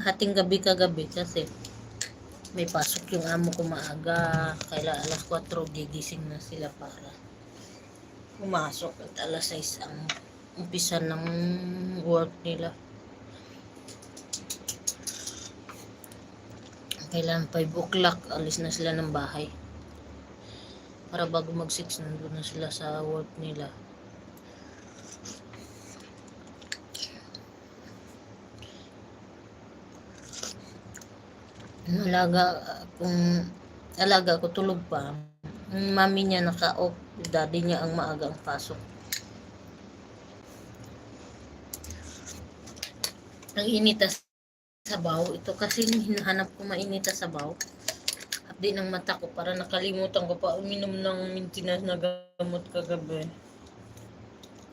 hating gabi kagabi kasi may pasok yung amo ko maaga. Kaya alas 4 gigising na sila para pumasok at alas 6 ang umpisa ng work nila. Kailan 5 o'clock alis na sila ng bahay. Para bago mag 6 nandun na sila sa work nila. Alaga ko tulog pa. Ang mami niya naka-off, daddy niya ang maaga ang pasok. Ang inita sabaw, ito kasi hinahanap ko mainita sabaw. Abdi ng mata ko para nakalimutan ko pa uminom ng maintenance na gamot kagabi.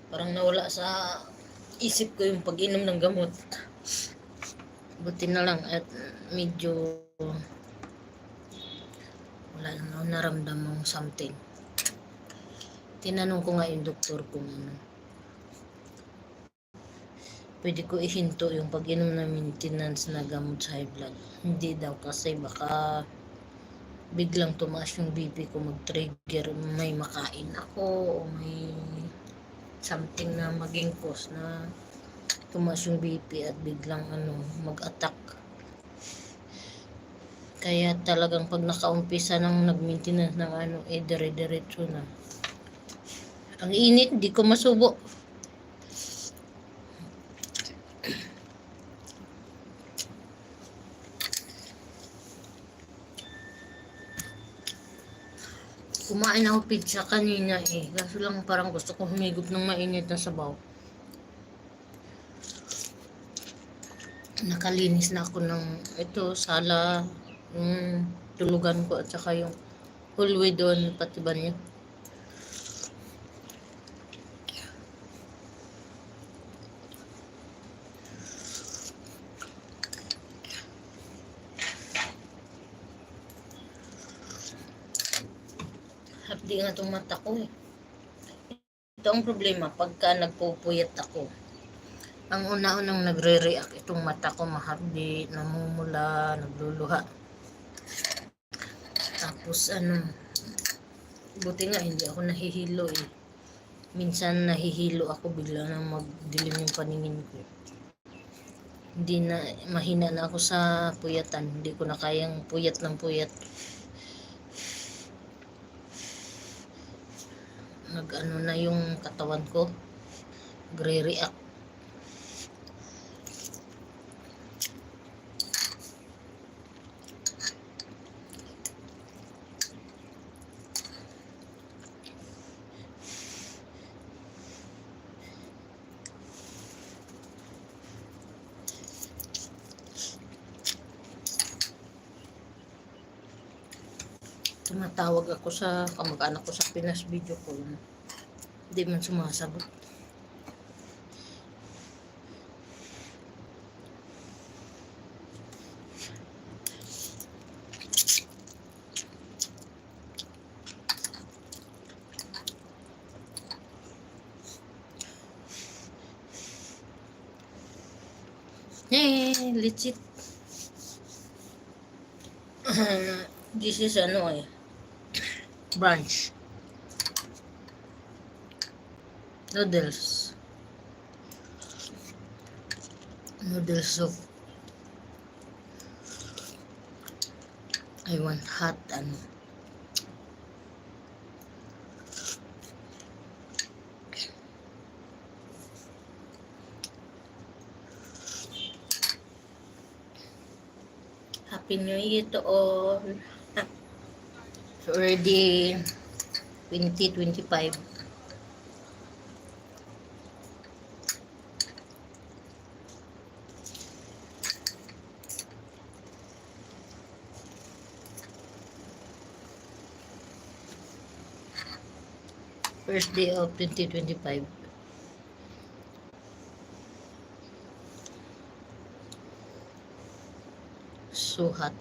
Parang nawala sa isip ko yung pag-inom ng gamot. Buti na lang at medyo wala lang ako naramdamang something. Tinanong ko nga yung doktor kung ano. Pwede ko ihinto yung pag-inom ng maintenance na gamot sa high blood. Hindi daw kasi baka biglang tumaas yung BP ko, mag-trigger, may makain ako o may something na maging cause na tumaas yung BP at biglang mag-attack. Kaya talagang pag nakaumpisa ng nag-maintenance ng dire-diretso na. Ang init, di ko masubo. Kumain ako pizza kanina Kaso lang parang gusto ko humigop ng mainit na sabaw. Nakalinis na ako ng sala, yung tulugan ko at saka yung hallway doon, pati banyo. Hapdi nga itong mata ko Ito ang problema pagka nagpupuyat ako. Ang una-unang nagre-react itong mata ko, mahapdi, namumula, nagluluha. Tapos buti nga hindi ako nahihilo Minsan nahihilo ako, bigla nang magdilim yung paningin ko. Hindi na, mahina na ako sa puyatan. Hindi ko na kayang puyat ng puyat. Na yung katawan ko, nagre-react. Tumatawag ako sa kamag-anak ko sa Pinas, video call. Hindi man sumasagot. Legit. This is brunch. Noodles soup. I want hot Happy New Year to all. It's already 2025. First day of 2025. So hot.